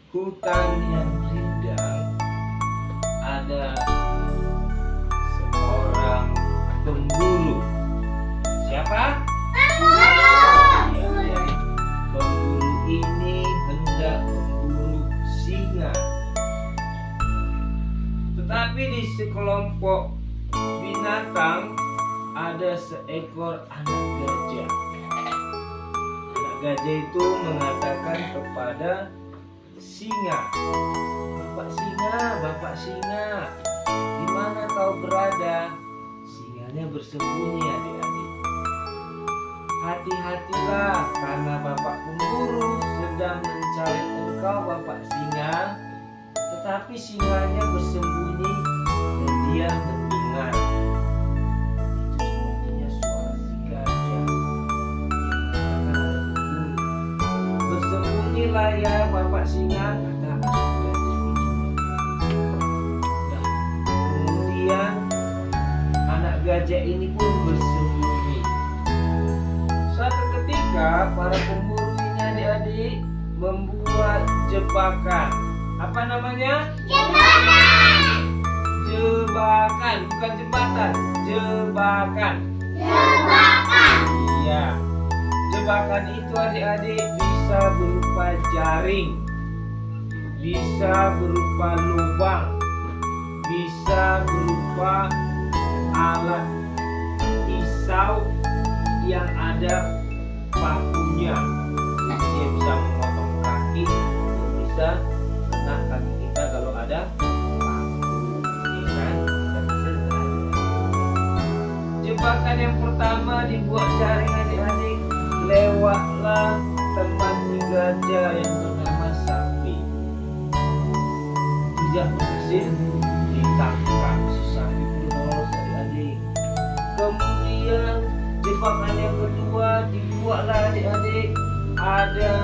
hutan yang rindang ada seorang pemburu. Siapa? Pemburu. Pemburu ini hendak memburu singa. Tetapi di sekelompok binatang ada seekor anak gajah. Anak gajah itu mengatakan kepada singa, Bapak singa, di mana kau berada?" Singanya bersembunyi, adik-adik. "Hati-hatilah, karena Bapak pemburu sedang mencari engkau, Bapak singa." Tetapi singanya bersembunyi dan dia mendengar. Itu sepertinya suara si gajah. "Bersembunyilah ya, Bapak singa," kata anak gajah ini. Nah, kemudian anak gajah ini pun bersembunyi. Suatu ketika para pemburu ini, adik-adik, membuat jebakan. Apa namanya? Jebakan, bukan jembatan. Jebakan. Iya. Jebakan itu, adik-adik, bisa berupa jaring, bisa berupa lubang, bisa berupa alat pisau yang ada pakunya. Dia bisa memotong kaki, bisa kena kaki kita kalau ada paku, ya kan? Kita bisa belajar. Jebakan yang pertama dibuat jaring, adik-adik. Lewatlah teman si gajah yang bernama Sapi. Tidak berhasil ditangkap si Sapi pun lolos, adik-adik. Kemudian jebakan yang kedua dibuatlah, adik-adik. Ada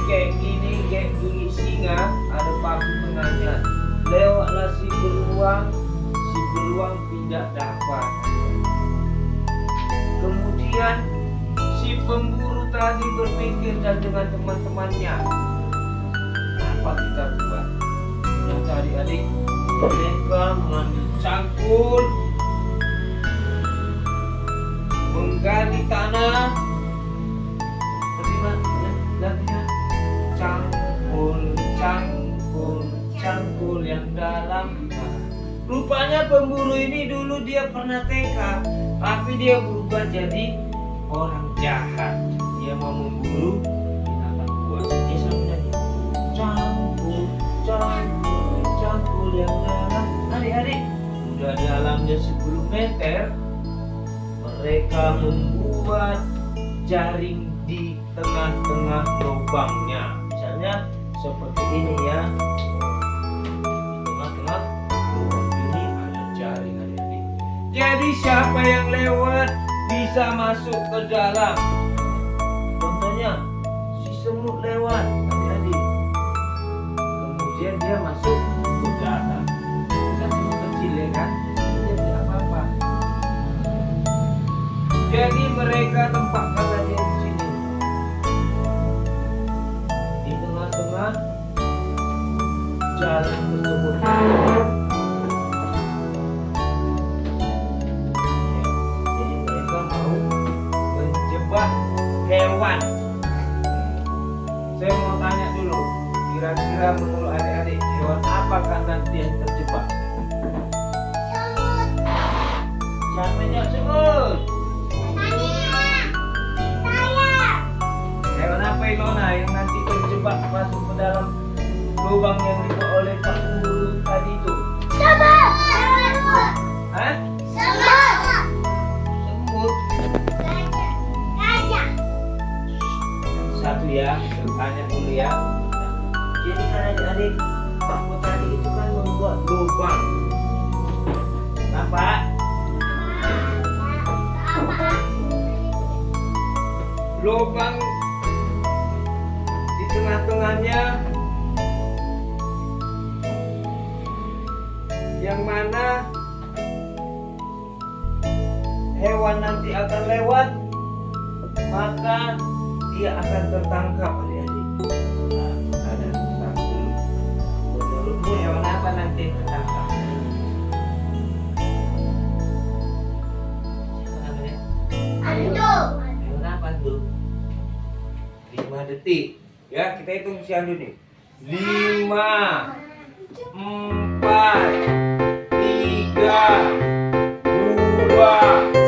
kayak gini, kayak gigi singa, ada paku tengahnya. Lewatlah si beruang tidak dapat. Kemudian si pemburu tadi berpikir dan dengan teman-temannya, apa kita buat? Yang adik-adik, mereka mengambil cangkul, menggali tanah, cangkul yang dalam. Rupanya pemburu ini dulu dia pernah TK, tapi dia berubah jadi orang jahat. Dia mau memburu binatang buas. Dia selalu nyanyi, cangkul yang dalam. Adik-adik, sudah dalamnya 10 meter, mereka membuat jaring di tengah-tengah lubangnya. Misalnya seperti ini ya. Di tengah-tengah lubang ini ada jaring, adik-adik. Jadi siapa yang lewat bisa masuk ke dalam. Contohnya si semut lewat, adik-adik. Kemudian dia masuk ke dalam. Kan kecil ya kan? Dia tidak apa-apa. Jadi mereka tempatkan aja di sini. Di tengah-tengah jalan tersebut. Jadi mereka mau menjebak hewan. Saya mau tanya dulu, kira-kira menurut adik-adik hewan apakah nanti yang terjebak? Siapa yang semut? Hewan apa Ilona yang nanti terjebak masuk ke dalam lubang yang dibuat oleh Pak Guru tadi itu? Semut. Hah? Semut. Semut. Gajah. Satu ya, kita tanya dulu ya. Jadi kan adik-adik, Pak Guru tadi itu kan membuat lubang. Apa? Lubang di tengah-tengahnya yang mana hewan nanti akan lewat, maka dia akan tertangkap adik-adik. Nah, ada tangkap dulu. Menurutmu hewan apa nanti yang tertangkap? Siapa namanya? Anduk. Hewan apa tuh? 5 detik. Ya, kita hitung si Andu nih. 5, 4, 3, 2,